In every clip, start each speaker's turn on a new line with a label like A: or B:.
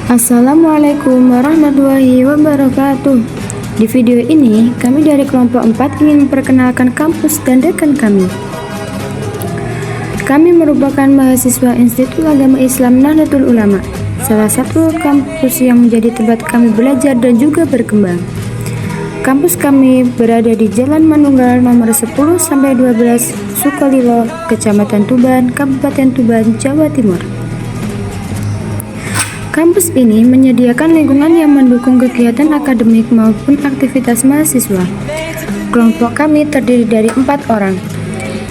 A: Assalamualaikum warahmatullahi wabarakatuh. Di video ini, kami dari kelompok 4 ingin memperkenalkan kampus dan dekan kami. Kami merupakan mahasiswa Institut Agama Islam Nahdlatul Ulama, salah satu kampus yang menjadi tempat kami belajar dan juga berkembang. Kampus kami berada di Jalan Manunggal nomor 10-12 Sukolilo, Kecamatan Tuban, Kabupaten Tuban, Jawa Timur. Kampus ini menyediakan lingkungan yang mendukung kegiatan akademik maupun aktivitas mahasiswa. Kelompok kami terdiri dari 4 orang.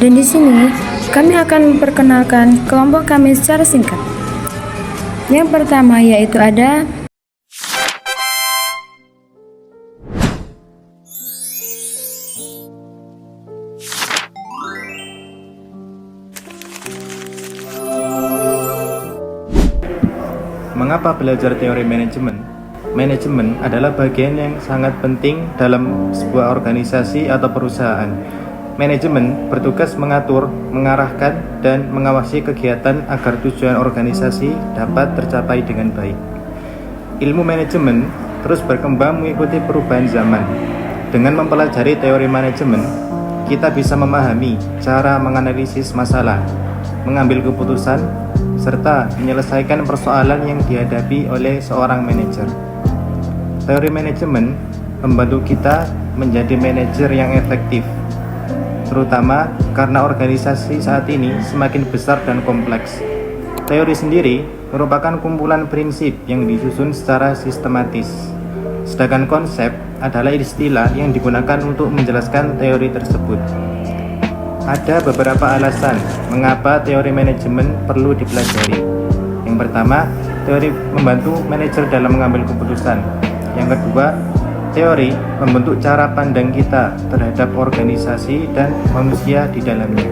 A: Dan di sini kami akan memperkenalkan kelompok kami secara singkat. Yang pertama yaitu ada
B: Mengapa belajar teori manajemen? Manajemen adalah bagian yang sangat penting dalam sebuah organisasi atau perusahaan. Manajemen bertugas mengatur, mengarahkan, dan mengawasi kegiatan agar tujuan organisasi dapat tercapai dengan baik. Ilmu manajemen terus berkembang mengikuti perubahan zaman. Dengan mempelajari teori manajemen, kita bisa memahami cara menganalisis masalah, mengambil keputusan, serta menyelesaikan persoalan yang dihadapi oleh seorang manajer. Teori manajemen membantu kita menjadi manajer yang efektif, terutama karena organisasi saat ini semakin besar dan kompleks. Teori sendiri merupakan kumpulan prinsip yang disusun secara sistematis, sedangkan konsep adalah istilah yang digunakan untuk menjelaskan teori tersebut. Ada beberapa alasan mengapa teori manajemen perlu dipelajari. Yang pertama, teori membantu manajer dalam mengambil keputusan. Yang kedua, teori membentuk cara pandang kita terhadap organisasi dan manusia di dalamnya.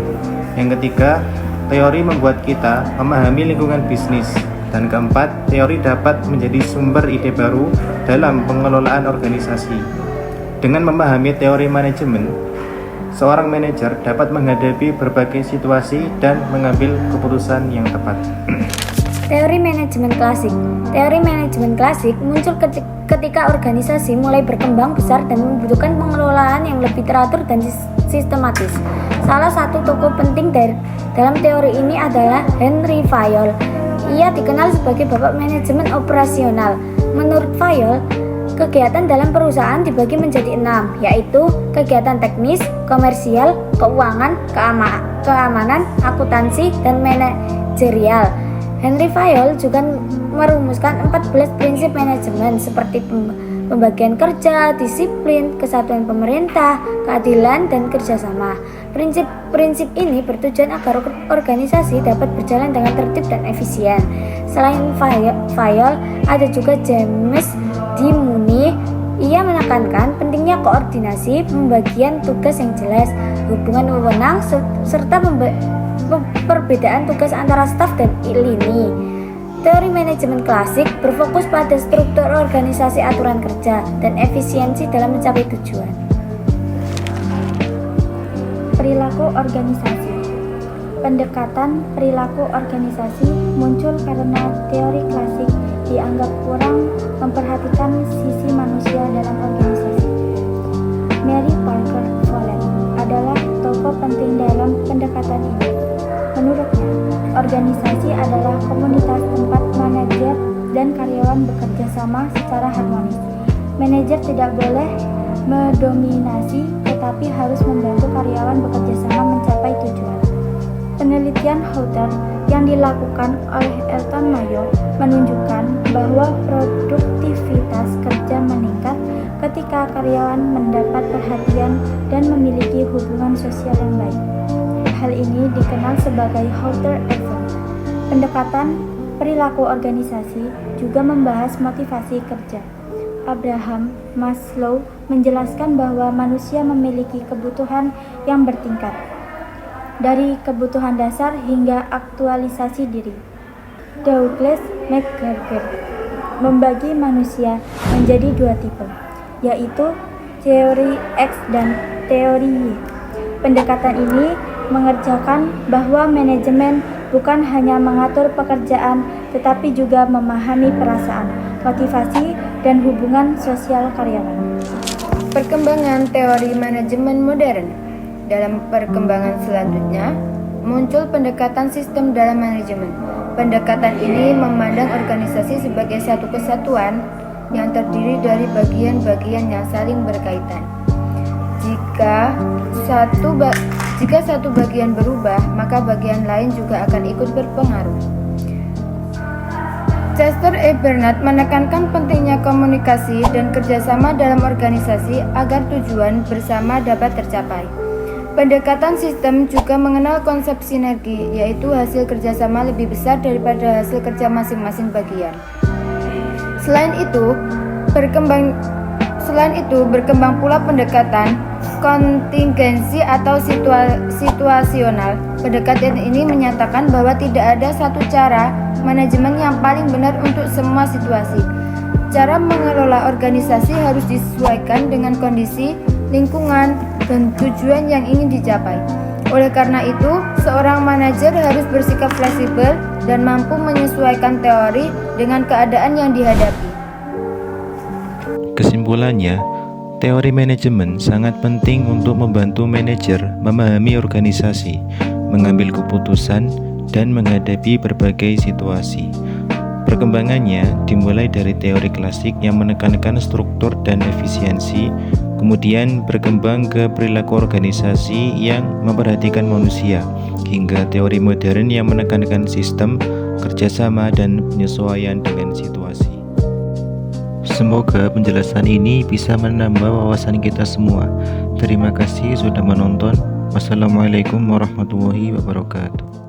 B: Yang ketiga, teori membuat kita memahami lingkungan bisnis. Dan keempat, teori dapat menjadi sumber ide baru dalam pengelolaan organisasi. Dengan memahami teori manajemen, seorang manajer dapat menghadapi berbagai situasi dan mengambil keputusan yang tepat.
C: Teori manajemen klasik. Teori manajemen klasik muncul ketika organisasi mulai berkembang besar dan membutuhkan pengelolaan yang lebih teratur dan sistematis. Salah satu tokoh penting dalam teori ini adalah Henry Fayol. Ia dikenal sebagai bapak manajemen operasional. Menurut Fayol, kegiatan dalam perusahaan dibagi menjadi 6, yaitu kegiatan teknis, komersial, keuangan, keamanan, akuntansi, dan manajerial. Henry Fayol juga merumuskan 14 prinsip manajemen seperti pembagian kerja, disiplin, kesatuan pemerintah, keadilan, dan kerjasama. Prinsip-prinsip ini bertujuan agar organisasi dapat berjalan dengan tertib dan efisien. Selain Fayol, ada juga James D. Money. Ia menekankan pentingnya koordinasi, pembagian tugas yang jelas, hubungan wewenang, serta perbedaan tugas antara staf dan lini. Teori manajemen klasik berfokus pada struktur organisasi, aturan kerja, dan efisiensi dalam mencapai tujuan. Perilaku organisasi. Pendekatan perilaku organisasi muncul karena teori klasik dianggap kurang memperhatikan sisi manusia dalam organisasi. Mary Parker Follett adalah tokoh penting dalam pendekatan ini. Menurutnya, organisasi adalah komunitas tempat manajer dan karyawan bekerja sama secara harmonis. Manajer tidak boleh mendominasi, tetapi harus membantu karyawan bekerja sama mencapai tujuan. Penelitian Hawthorne yang dilakukan oleh Elton Mayo menunjukkan bahwa produktivitas kerja meningkat ketika karyawan mendapat perhatian dan memiliki hubungan sosial yang baik. Hal ini dikenal sebagai Hawthorne Effect. Pendekatan perilaku organisasi juga membahas motivasi kerja. Abraham Maslow menjelaskan bahwa manusia memiliki kebutuhan yang bertingkat, dari kebutuhan dasar hingga aktualisasi diri. Douglas McGregor membagi manusia menjadi 2 tipe, yaitu teori X dan teori Y. Pendekatan ini mengerjakan bahwa manajemen bukan hanya mengatur pekerjaan,
D: tetapi juga memahami perasaan, motivasi, dan hubungan sosial karyawan.
A: Perkembangan teori manajemen modern. Dalam perkembangan selanjutnya, muncul pendekatan sistem dalam manajemen. Pendekatan ini memandang organisasi sebagai satu kesatuan yang terdiri dari bagian-bagian yang saling berkaitan. Jika satu bagian berubah, maka bagian lain juga akan ikut berpengaruh. Chester E. Bernard menekankan pentingnya komunikasi dan kerjasama dalam organisasi agar tujuan bersama dapat tercapai. Pendekatan sistem juga mengenal konsep sinergi, yaitu hasil kerjasama lebih besar daripada hasil kerja masing-masing bagian. Selain itu, berkembang pula pendekatan kontingensi atau situasional. Pendekatan ini menyatakan bahwa tidak ada satu cara manajemen yang paling benar untuk semua situasi. Cara mengelola organisasi harus disesuaikan dengan kondisi, lingkungan, dan tujuan yang ingin dicapai. Oleh karena itu, seorang manajer harus bersikap fleksibel dan mampu menyesuaikan teori dengan keadaan yang dihadapi.
B: Kesimpulannya, teori manajemen sangat penting untuk membantu manajer memahami organisasi, mengambil keputusan, dan menghadapi berbagai situasi. Perkembangannya dimulai dari teori klasik yang menekankan struktur dan efisiensi, kemudian berkembang ke perilaku organisasi yang memperhatikan manusia, hingga teori modern yang menekankan sistem, kerjasama, dan penyesuaian dengan situasi. Semoga penjelasan ini bisa menambah wawasan kita semua. Terima kasih sudah menonton. Wassalamualaikum warahmatullahi wabarakatuh.